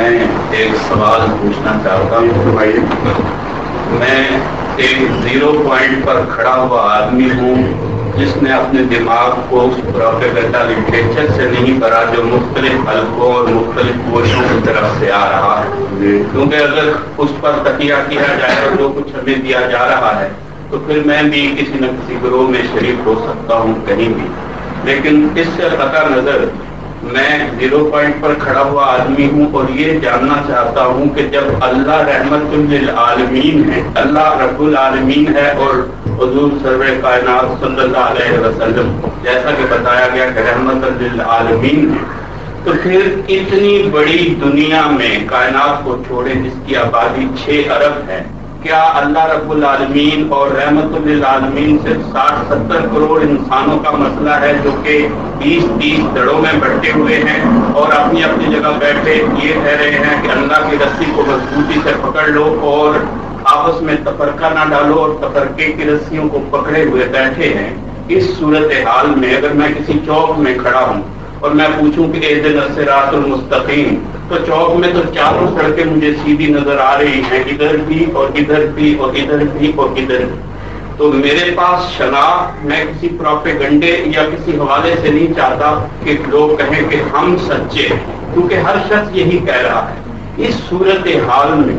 میں ایک سوال پوچھنا چاہتا ہوں. میں ایک 0 پوائنٹ پر کھڑا ہوا آدمی ہوں جس نے اپنے دماغ کو اس پروپیگنڈا لٹریچر سے نہیں بھرا جو مختلف حلقوں اور مختلف کوششوں کی طرف سے آ رہا ہے. کیونکہ اگر اس پر تکیہ کیا جائے اور جو کچھ ہمیں دیا جا رہا ہے تو پھر میں بھی کسی نہ کسی گروہ میں شریک ہو سکتا ہوں کہیں بھی. لیکن اس سے قطع نظر میں 0 پوائنٹ پر کھڑا ہوا آدمی ہوں اور یہ جاننا چاہتا ہوں کہ جب اللہ رحمت للعالمین ہے, اللہ رب العالمین ہے اور حضور سرور کائنات صلی اللہ علیہ وسلم جیسا کہ بتایا گیا کہ رحمت للعالمین ہے, تو پھر اتنی بڑی دنیا میں کائنات کو چھوڑیں جس کی آبادی 6 ارب ہے, کیا اللہ رب العالمین اور رحمت للعالمین صرف 60-70 کروڑ انسانوں کا مسئلہ ہے جو کہ 20-30 دڑوں میں بٹے ہوئے ہیں اور اپنی اپنی جگہ بیٹھے یہ کہہ رہے ہیں کہ اللہ کی رسی کو مضبوطی سے پکڑ لو اور آپس میں تفرقہ نہ ڈالو اور تفرقے کی رسیوں کو پکڑے ہوئے بیٹھے ہیں؟ اس صورتحال میں اگر میں کسی چوک میں کھڑا ہوں اور میں پوچھوں کہ اہدنا الصراط المستقیم, تو چوک میں تو چاروں سڑکیں مجھے سیدھی نظر آ رہی ہیں, ادھر بھی اور ادھر بھی اور ادھر بھی اور ادھر بھی. تو میرے پاس شناخت, میں کسی پروپیگنڈے یا کسی حوالے سے نہیں چاہتا کہ لوگ کہیں کہ ہم سچے ہیں, کیونکہ ہر شخص یہی کہہ رہا ہے. اس صورتحال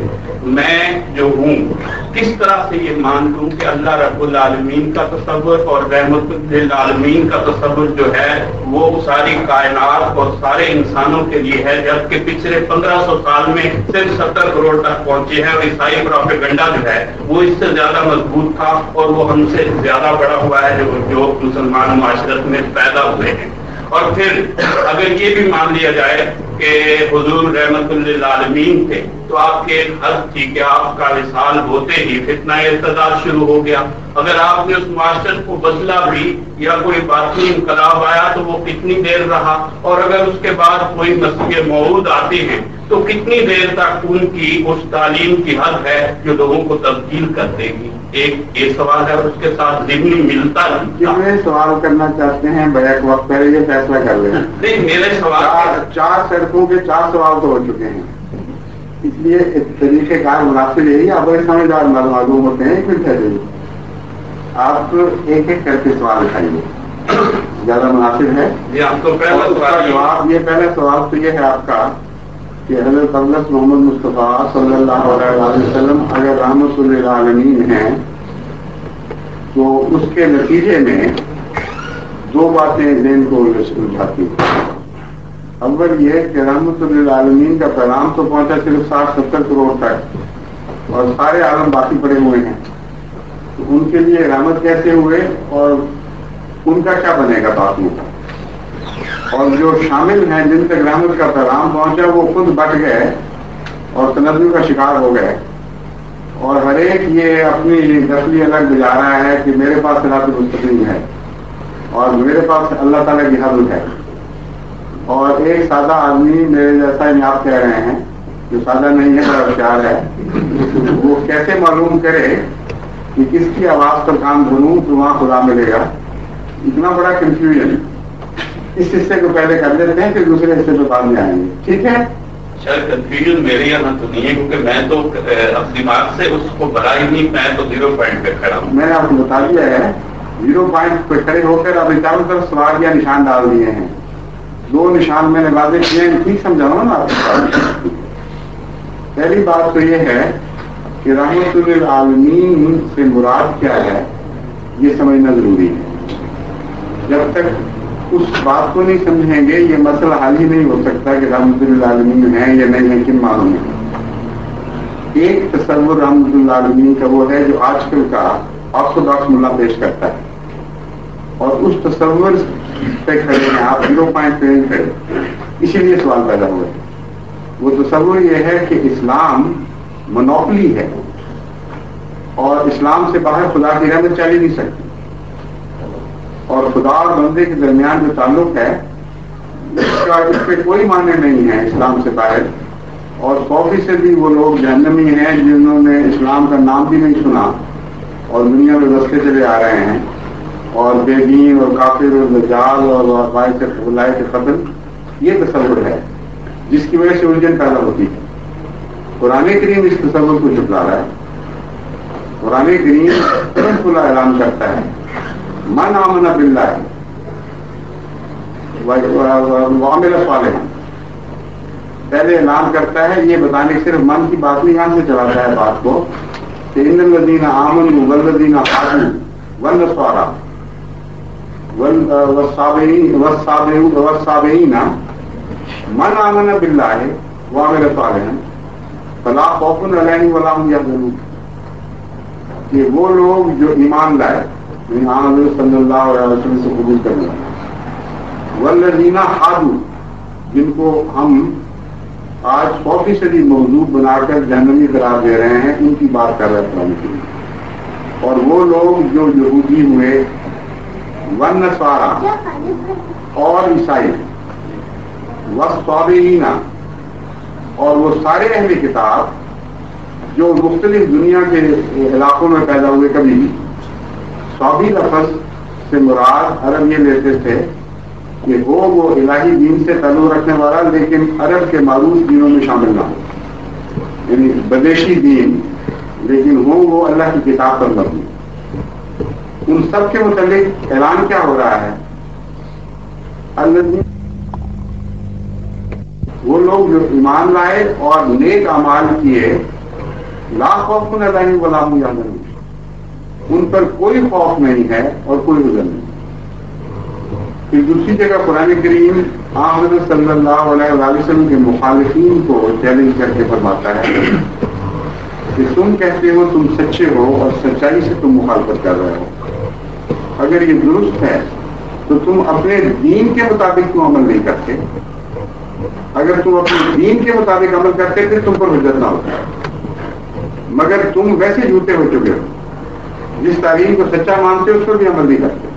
میں جو ہوں کس طرح سے یہ مان لوں کہ اللہ رب العالمین کا تصور اور رحمت للعالمین کا تصور جو ہے وہ ساری کائنات اور سارے انسانوں کے لیے ہے, جبکہ پچھلے 1500 سال میں صرف 70 کروڑ تک پہنچے ہیں اور عیسائی پروپیگنڈا جو ہے وہ اس سے زیادہ مضبوط تھا اور وہ ہم سے زیادہ بڑا ہوا ہے جو مسلمان معاشرت میں پیدا ہوئے ہیں. اور پھر اگر یہ بھی مان لیا جائے کہ حضور رحمت للعالمین تھے تو آپ کی ایک حد تھی کہ آپ کا وصال ہوتے ہی فتنہ ارتداد شروع ہو گیا. اگر آپ نے اس معاشرت کو بدلا بھی یا کوئی باطنی انقلاب آیا تو وہ کتنی دیر رہا, اور اگر اس کے بعد کوئی مسیح موعود آتے ہیں تو کتنی دیر تک ان کی اس تعلیم کی حد ہے جو لوگوں کو تبدیل کر دے گی. ایک یہ سوال ہے اور اس کے ساتھ ضمنی ملتا نہیں. سوال کرنا چاہتے ہیں بیک وقت پہلے یہ فیصلہ کر لیں. نہیں, میرے سوال 4 سڑکوں کے 4 سوال تو ہو چکے ہیں, اس لیے طریقہ کار مناسب یہی آپ بڑے سمجھدار معلوم ہوتے ہیں. پھر ٹھہرے آپ ایک ایک کر کے سوال اٹھائیے, زیادہ مناسب ہے. آپ کو پہلا سوال جواب, یہ پہلا سوال تو یہ ہے آپ کا کہ حضرت محمد مصطفیٰ صلی اللہ علیہ وسلم اگر رحمت للعالمین ہیں تو اس کے نتیجے میں 2 باتیں ذہن کو الجھاتی ہیں. اول یہ کہ رحمت للعالمین کا پیغام تو پہنچا صرف 60-70 کروڑ تک اور سارے عالم باقی پڑے ہوئے ہیں, تو ان کے لیے رحمت کیسے ہوئے اور ان کا کیا بنے گا باقیوں کا. اور جو شامل ہیں جن تک رحمت کا پیغام پہنچا وہ خود بٹ گئے اور تنزل کا شکار ہو گئے, اور ہر ایک یہ اپنی نسلی الگ بجا رہا ہے کہ میرے پاس صراط مستقیم ہے اور میرے پاس اللہ تعالیٰ کی حد ہے. اور ایک سادہ آدمی میرے جیسا ہی آپ کہہ رہے ہیں جو سادہ نہیں ہے بڑا ہوشیار ہے, وہ کیسے معلوم کرے کہ کس کی آواز پر کام دھنوں تو وہاں خدا ملے گا. اتنا بڑا کنفیوژن. اس حصے کو پہلے کر دیتے ہیں پھر دوسرے حصے پہ بعد میں آئیں گے, ٹھیک ہے؟ سر کنفیوژن میرے یہاں تو نہیں ہے کیونکہ میں تو اب دماغ سے اس کو بڑا ہی نہیں, میں تو 0 پوائنٹ پہ کھڑا ہوں. میں نے آپ کو بتا دیا ہے 0 پوائنٹ پہ کھڑے ہو کر اب چاروں طرف سوال یا نشان ڈال دیے ہیں. 2 نشان میں نے واضح کیے ہیں, ٹھیک سمجھاؤں نا آپ کو. پہلی بات تو یہ ہے کہ رحمت للعالمین سے مراد کیا ہے یہ سمجھنا ضروری ہے. جب تک اس بات کو نہیں سمجھیں گے یہ مسئلہ حل ہی نہیں ہو سکتا کہ رحمت للعالمین ہیں یا نہیں ہے, کن معلوم ہے. ایک تصور رحمت للعالمین کا وہ ہے جو آج کل کا آرتھوڈاکس ملا پیش کرتا ہے, اور اس تصور پہ کھڑے ہیں آپ 0 پوائنٹ پہ نہیں کھڑے, اسی لیے سوال پیدا ہوا ہے. وہ تصور یہ ہے کہ اسلام منوپلی ہے اور اسلام سے باہر خدا کی رحمت چل ہی نہیں سکتی, اور خدا اور بندے کے درمیان جو تعلق ہے اس پہ کوئی معنی نہیں ہے اسلام سے باہر. اور 100% وہ لوگ جہنمی ہیں جنہوں نے اسلام کا نام بھی نہیں سنا اور دنیا میں رستے چلے آ رہے ہیں, اور بے دین اور کافر اور دجال اور باعث خلائق قتل, یہ تصور ہے. جس کی وجہ سے الجھن پیدا ہوتی ہے. قرآن کریم اس تصور کو جھٹلا رہا ہے. قرآن کریم کھلا اعلان کرتا ہے من آمن باللہ وعمل صالحا. پہلے اعلان کرتا ہے، یہ بتانے صرف من کی بات نہیں، یہاں سے چلاتا ہے بات کو کہ ان الذین آمنوا والذین ہادوا والنصارى والصابئین من آمن باللہ وعمل صالحا فلا خوف علیہم ولا هم یحزنون. کہ وہ لوگ جو ایمان لائے، یعنی صلی اللہ علیہ وسلم سے قبول کرنے والے، والذین ہادوا، جن کو ہم آج 100% موضوع بنا کر جہنمی قرار دے رہے ہیں، ان کی بات کر رہے ہیں. اور وہ لوگ جو یہودی ہوئے، والنصارى اور عیسائی، والصابئین اور وہ سارے اہل کتاب جو مختلف دنیا کے علاقوں میں پیدا ہوئے. کبھی صابی لفظ سے مراد عرب یہ لیتے تھے کہ وہ الہی دین سے تعلق رکھنے والا لیکن عرب کے معروف دینوں میں شامل نہ ہو، یعنی بدیشی دین لیکن وہ اللہ کی کتاب پر مبنی. ان سب کے متعلق اعلان کیا ہو رہا ہے؟ وہ لوگ جو ایمان لائے اور نیک اعمال کیے، لا خوف علیہم ولا هم یحزنون، ان پر کوئی خوف نہیں ہے اور کوئی حزن نہیں. پھر دوسری جگہ قرآن کریم حضرت صلی اللہ علیہ وسلم کے مخالفین کو چیلنج کر کے فرماتا ہے کہ تم کہتے ہو تم سچے ہو اور سچائی سے تم مخالفت کر رہے ہو. اگر یہ درست ہے تو تم اپنے دین کے مطابق کیوں عمل نہیں کرتے؟ اگر تم اپنے دین کے مطابق عمل کرتے تھے تم پر حجت نہ ہوتا، مگر تم ویسے جھوٹے ہو چکے ہو. جس تعلیم کو سچا مانتے اس پر بھی عمل نہیں کرتے.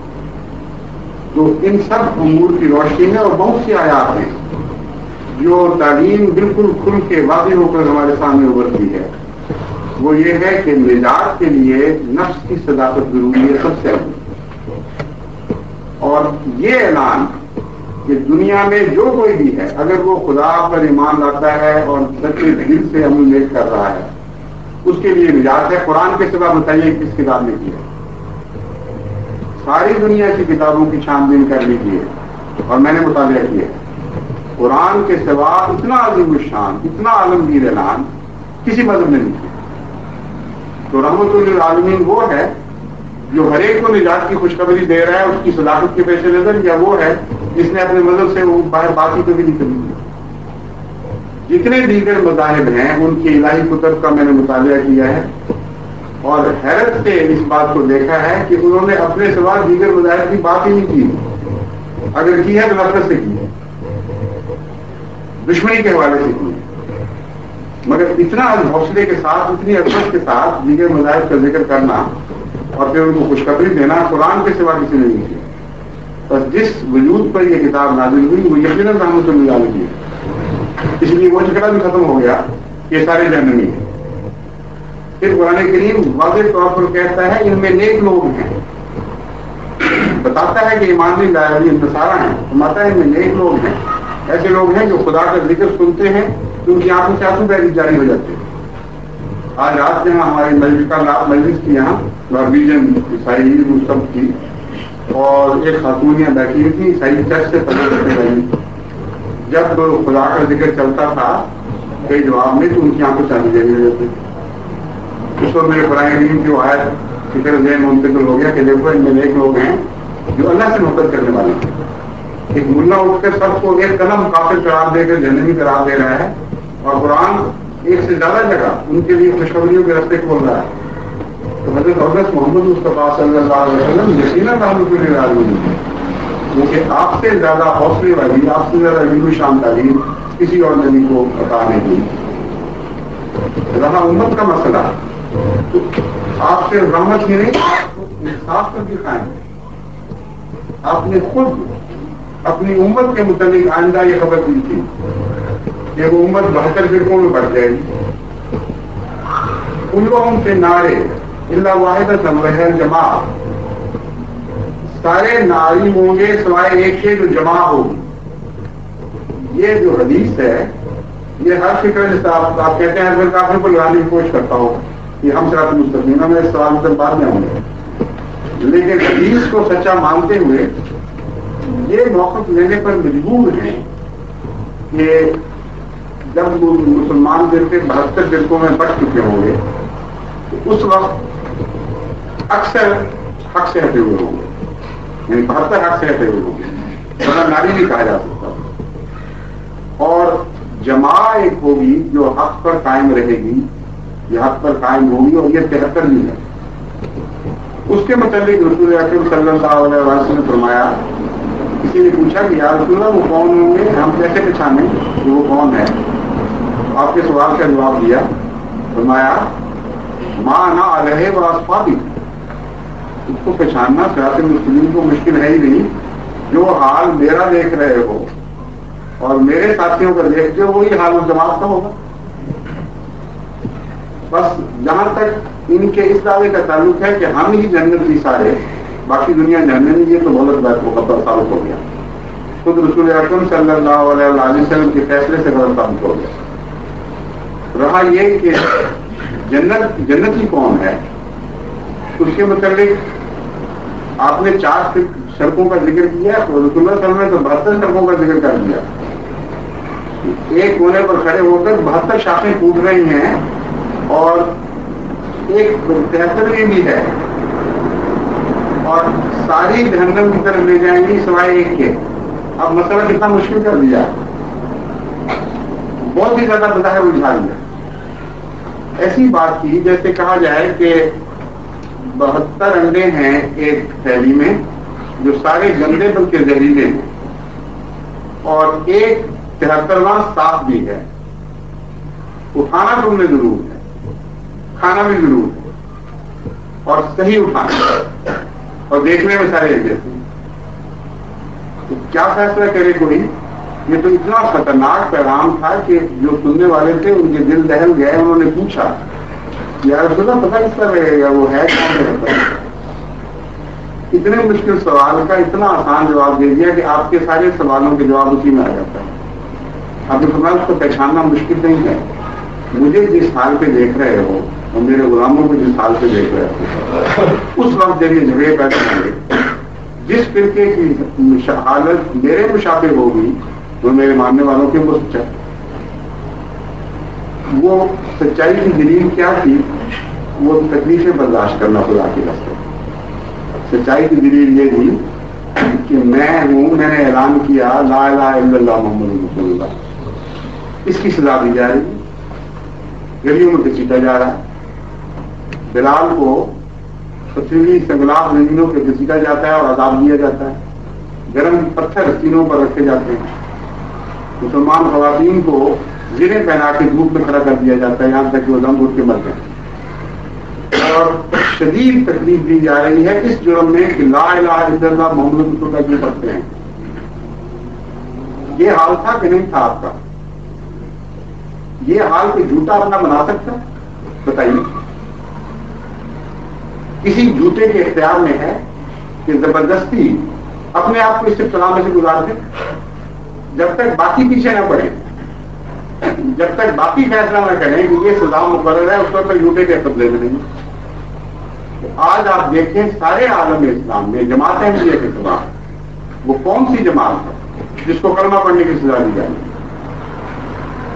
تو ان سب امور کی روشنی میں اور بہت سی آیات ہیں جو تعلیم بالکل کھل کے واضح ہو کر ہمارے سامنے ابھرتی ہے. وہ یہ ہے کہ نجات کے لیے نفس کی صداقت ضروری ہے سب سے اہم. اور یہ اعلان کہ دنیا میں جو کوئی بھی ہے اگر وہ خدا پر ایمان لاتا ہے اور سچے دل سے عمل نیک کر رہا ہے اس کے لیے نجات ہے. قرآن کے سوا بتائیے کس کتاب نے کی ہے؟ ساری دنیا کی کتابوں کی چھان بین کر لیجیے اور میں نے مطالعہ کیا، قرآن کے سوا اتنا عظیم الشان اتنا عالمگیر اعلان کسی مذہب نے نہیں کیا. تو رحمت للعالمین وہ ہے جو ہر ایک کو نجات کی خوشخبری دے رہا ہے اس کی صلاحیت کے پیش نظر، یا وہ ہے جس نے اپنے مذہب سے وہ باہر باقی کو بھی نہیں کری. جتنے دیگر مذاہب ہیں ان کی الہی کتب کا میں نے مطالعہ کیا ہے اور حیرت سے اس بات کو دیکھا ہے کہ انہوں نے اپنے سوا دیگر مذاہب کی بات ہی نہیں کی. اگر کی ہے تو نفرت سے کی ہے، دشمنی کے حوالے سے کی ہے. مگر اتنا حوصلے کے ساتھ اتنی عظمت کے ساتھ دیگر مذاہب کا ذکر کرنا اور پھر ان کو خوشخبری دینا قرآن کے سوا کسی نے نہیں کیا. بس جس وجود پر یہ کتاب نازل ہوئی وہ یقیناً رحمت اللہ علیہ ہے. اس لیے وہ جھگڑا بھی ختم ہو گیا کہ سارے جہنمی ہیں. پھر قرآن کریم واضح طور پر کہتا ہے ان میں نیک لوگ ہیں، بتاتا ہے کہ ایمان نہیں لائے ابھی انتصارہ ہیں، فرماتا ہے ان میں نیک لوگ ہیں، ایسے لوگ ہیں جو خدا کا ذکر سنتے ہیں تو ان کی آنکھوں سے آنسو بہنے جاری ہو جاتے ہیں. آج رات یہاں ہمارے مجلس کی یہاں نارویجن عیسائی سب کی اور ایک خاتون یہاں بیٹھی ہوئی تھی عیسائی چرچ سے پتہ کرنے والی. جب خدا کا ذکر چلتا تھا کئی جواب میں تو ان کی آنکھوں سے آنسو جاری ہو جاتے. اس وقت میرے قرآن کریم کی آیت فکر ذہن منتقل ہو گیا کہ دیکھو ان میں ایک لوگ ہیں جو اللہ سے محبت کرنے والے ہیں. ایک ملا اٹھ کر سب کو ایک قلم کافر قرار دے کر جہنمی قرار دے رہا ہے اور قرآن ایک سے زیادہ جگہ ان کے لیے خوشخبریوں کے راستے کھول رہا ہے. تو حضرت محمد مصطفیٰ صلی اللہ علیہ وسلم یقیناً رحمت للعالمین ہے، کیونکہ آپ سے زیادہ حوصلے والی آپ سے زیادہ علم و شان تعلیم کسی اور نبی کو عطا نہیں ہوئی. رہا امت کا مسئلہ تو آپ سے رحمت ہی نہیں آپ کو انصاف پر بھی قائم ہے. آپ نے خود اپنی امت کے متعلق آئندہ یہ خبر دی تھی کہ وہ امت 72 فرقوں میں بڑھ جائے گی. ان لوگوں سے نعرے اللہ واحد وہی جماعت، سارے ناری ہوں گے سوائے ایک کے جو جمع ہوگی. یہ جو حدیث ہے یہ ہر فکر جیسے آپ کہتے ہیں ہر کافر کو لگانے کی کوشش کرتا ہوں کہ ہم صراط مستقیم میں اس سوال سے بعد میں ہوں گے، لیکن حدیث کو سچا مانتے ہوئے یہ موقف لینے پر مجبور ہیں کہ جب مسلمان فرقے 72 فرقوں میں بٹ چکے ہوں گے تو اس وقت اکثر حق سے ہٹے ہوئے ہوں گے، یعنی 72 حق سے ہٹے ہوئے ہوں گے، ورنہ ناری نہیں کہا جا سکتا، اور جماعت ایک ہوگی جو حق پر قائم رہے گی، یہ حق پر قائم ہوگی، اور یہ 73 بھی ہے۔ اس کے متعلق رسول اکرم صلی اللہ علیہ وسلم نے فرمایا، کسی نے پوچھا کہ یا رسول اللہ وہ کون ہوں گے، ہم کیسے پہچانیں کہ وہ کون ہے؟ آپ کے سوال کا جواب دیا، فرمایا ما انا علیہ و اصحابی، اس کو پہچاننا صراط مستقیم کو مشکل ہے ہی نہیں، جو حال میرا دیکھ رہے ہو اور میرے ساتھیوں کا دیکھتے ہو وہی حال اس جماعت کا ہوگا۔ بس جہاں تک ان کے اس دعوے کا تعلق ہے کہ ہم ہی جنت کی سارے، باقی دنیا جاننے نہیں، یہ تو غلط بات مقدر ثابت ہو گیا، خود رسول اکرم صلی اللہ علیہ وسلم کے فیصلے سے غلط ثابت ہو گیا۔ رہا یہ کہ جنتی کون ہے، اس کے متعلق آپ نے 4 سڑکوں کا ذکر کیا، تو رسول اللہ صلی اللہ علیہ وسلم نے تو 72 سڑکوں کا ذکر کر دیا۔ ایک کونے پر کھڑے ہو کر 72 شاخیں ٹوٹ رہی ہیں اور ایک 73 بھی ہے، اور ساری جہنم کی طرف لے جائیں گی سوائے ایک کے۔ اب مسئلہ کتنا مشکل کر دیا، بہت ہی زیادہ بظاہر الجھا دیا۔ ایسی بات کی جیسے کہا جائے کہ 72 انڈے ہیں ایک تھیلی میں جو سارے گندے بلکہ زہریلے ہیں، اور ایک 73واں صاف بھی ہے۔ اٹھانا تم نے ضرور ہے، کھانا بھی ضرور ہے، اور صحیح اٹھانا، اور دیکھنے میں سارے ایک جیسے۔ تو کیا فیصلہ کرے کوئی؟ یہ تو اتنا خطرناک پیغام تھا کہ جو سننے والے تھے ان کے دل دہل گئے۔ انہوں نے پوچھا یا رسول اللہ پتہ کس طرح رہے گا، وہ ہے کون ہے؟ اتنے مشکل سوال کا اتنا آسان جواب دے دیا کہ آپ کے سارے سوالوں کے جواب اسی میں آ جاتا ہے۔ اب اس کو پہچاننا مشکل نہیں ہے۔ مجھے جس حال پہ دیکھ رہے ہو اور میرے غلاموں کو جس حال پہ دیکھ رہے ہو، اس وقت جب یہ جھگڑے پیدا ہوں گے، جس فرقے کی حالت میرے مشابہ ہوگی وہ میرے ماننے والوں کے وہ سچائی، وہ سچائی کی دلیل کیا تھی؟ وہ تکلیفیں برداشت کرنا خدا کے راستے۔ سچائی کی دلیل یہ تھی کہ میں نے اعلان کیا لا الہ الا اللہ محمد رسول اللہ، اس کی سزا دی جا رہی ہے، گلیوں میں گھسیٹا جا رہا ہے، بلال کو پتھریلی سنگلاخ زمینوں پہ گھسیٹا جاتا ہے اور عذاب دیا جاتا ہے، گرم پتھر سینوں پر رکھے جاتے ہیں، مسلمان خواتین کو زریں پہنا کے دھوپ میں کھڑا کر دیا جاتا ہے یہاں تک کہ وہ دم گھٹ کے مر جائیں، اور شدید تکلیف دی جا رہی ہے اس جرم میں کہ لا الہ الا اللہ محمد رسول اللہ کی پڑھتے ہیں۔ یہ حال تھا کہ نہیں تھا آپ کا؟ یہ حال کوئی جھوٹا اپنا بنا سکتا بتائیے؟ کسی جھوٹے کے اختیار میں ہے کہ زبردستی اپنے آپ کو اس ابتلا میں سے گزار دے، جب تک باقی پیچھے نہ پڑے، جب تک باقی فیصلہ نہ کریں کہ یہ سزا مقرر ہے، اس وقت تک جھوٹے کے قبضے میں نہیں۔ آج آپ دیکھیں سارے عالم اسلام میں جماعت احمدیہ کے خلاف وہ کون سی جماعت ہے جس کو کلمہ پڑھنے کی سزا دی جائے؟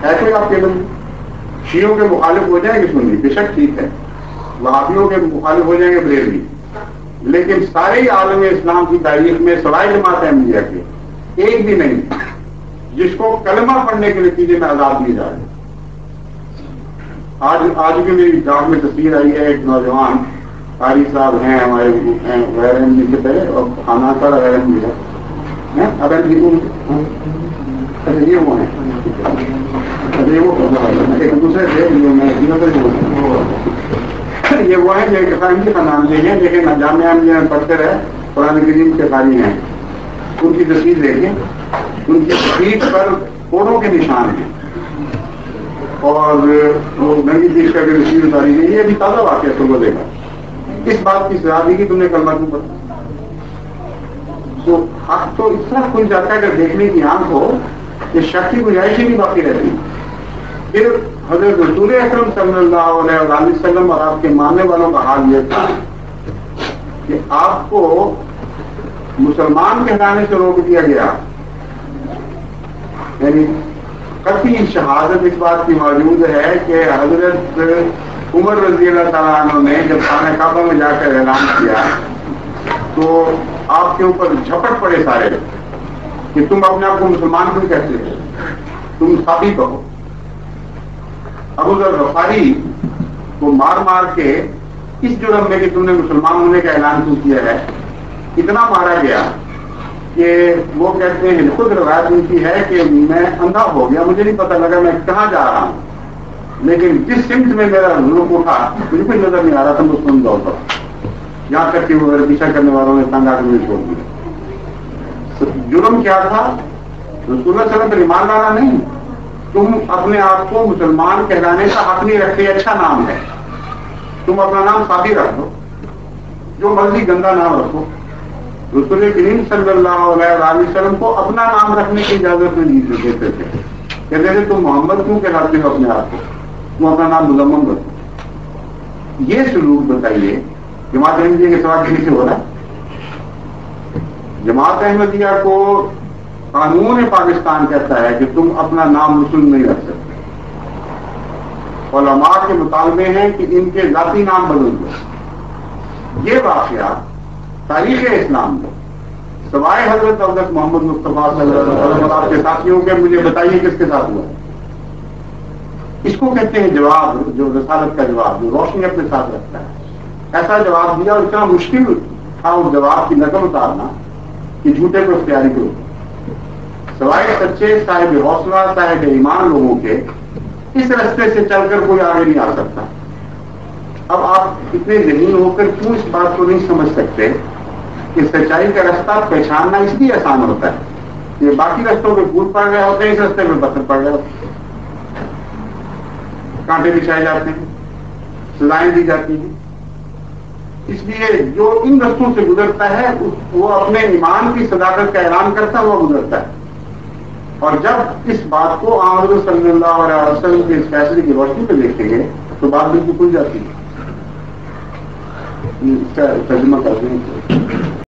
ایسے آپ کے شیعوں کے مخالف ہو جائیں گے سنی، بے شک ٹھیک ہے، وہابیوں کے مخالف ہو جائیں گے بریلوی، لیکن سارے عالم اسلام کی تاریخ میں سوائے جماعت احمدیہ کے ایک بھی نہیں جس کو کلمہ پڑھنے کے نتیجے میں عذاب دیے جا رہے۔ آج بھی میری گاؤں میں تصویر آئی ہے، ایک نوجوان قاری صاحب ہیں ہمارے غیر احمدی سے پہلے، اور خانہ کا غیر احمدی ہے، اب یہ وہ ہیں ایک دوسرے سے یہ وہ ہیں جو ایک خاندان سے ہیں، لیکن جامعہ میں پڑھتے رہے، قرآن کریم کے قاری ہیں۔ ان کی تصویر دیکھیں، ان کی پیٹھ پر کوڑوں کے نشان ہیں، اور وہ ننگی پیٹھ کر کے تصویر اتاری گئی۔ یہ بھی تازہ واقعہ تم کو دیکھا، اس بات کی سزا دی کہ تم نے کلمہ کیوں پڑھا۔ تو حق تو اس طرح کھل جاتا ہے اگر دیکھنے کی آنکھ ہو کہ شک کی گنجائش ہی نہیں باقی رہتی۔ پھر حضرت رسول اکرم صلی اللہ علیہ وسلم اور آپ کے ماننے والوں کا حال یہ تھا کہ آپ کو مسلمان کہلانے سے روک دیا گیا. یعنی قطعی شہادت اس بات کی موجود ہے کہ حضرت عمر رضی اللہ تعالیٰ عنہ نے جب خانہ کعبہ میں جا کر اعلان کیا تو آپ کے اوپر جھپٹ پڑے سارے کہ تم اپنے آپ کو مسلمان کیوں کہتے ہو, تم صحابی کہو. ابو ذر غفاری کو مار مار کے اس جرم میں کہ تم نے مسلمان ہونے کا اعلان کیوں کیا ہے اتنا مارا گیا کہ وہ کہتے ہیں, خود روایت ان کی ہے کہ میں اندھا ہو گیا, مجھے نہیں پتہ لگا میں کہاں جا رہا ہوں, لیکن جس سمت میں میرا رخ اٹھا مجھے کوئی نظر نہیں آ رہا تھا, مسلم دور پر یہاں تک کہ وہ پیچھا کرنے والوں نے تنگ آ کر مجھے چھوڑ دیا. جرم کیا تھا؟ رسول اللہ صلی اللہ علیہ وسلم پر ایمان لانا نہیں, تم اپنے آپ کو مسلمان کہلانے کا حق نہیں رکھتے, اچھا نام ہے, تم اپنا نام صحابی رکھ دو, جو مرضی گندا نام رکھو. رسول کریم صلی اللہ علیہ وسلم کو اپنا نام رکھنے کی اجازت نہیں دیتے تھے, کہتے تھے تم محمد کیوں کہلاتے ہو اپنے آپ کو, تم اپنا نام مزمم رکھو. یہ سلوک بتائیے جماعت احمدیہ کے سوا کسی سے ہو رہا ہے؟ جماعت احمدیہ کو قانون پاکستان کہتا ہے کہ تم اپنا نام مسلم نہیں رکھ سکتے. علماء کے مطالبے ہیں کہ ان کے ذاتی نام بدل دو. یہ واقعہ تاریخ اسلام میں سوائے حضرت محمد مصطفیٰ صلی اللہ علیہ وسلم آپ کے ساتھیوں کے, مجھے بتائیے کس کے ساتھ ہوا ہے؟ اس کو کہتے ہیں جواب, جو رسالت کا جواب, جو روشنی اپنے ساتھ رکھتا ہے. ایسا جواب دیا اور اتنا مشکل تھا اس جواب کی نقل اتارنا کہ جھوٹے کو اختیاری کرو. سوائے سچے صاحب حوصلہ صاحب ایمان لوگوں کے اس رستے سے چل کر کوئی آگے نہیں آ سکتا. اب آپ اتنے ذہین ہو کر کیوں اس بات کو نہیں سمجھ سکتے کہ سچائی کا رستہ پہچاننا اس لیے آسان ہوتا ہے کہ باقی رستوں پہ پھول پڑ گئے ہوتے ہیں, اس رستے میں پتھر پڑ گئے ہوتے ہیں, کانٹے بچھائے جاتے ہیں, سزائیں دی جاتی ہیں. اس لیے جو ان رستوں سے گزرتا ہے وہ اپنے ایمان کی صداقت کا اعلان کرتا ہوا گزرتا ہے. اور جب اس بات کو حضرت صلی اللہ علیہ وسلم کے اس فیصلے کی روشنی پہ دیکھیں گے تو بات بالکل کھل جاتی ہے. اس کا ترجمہ کرتے ہیں.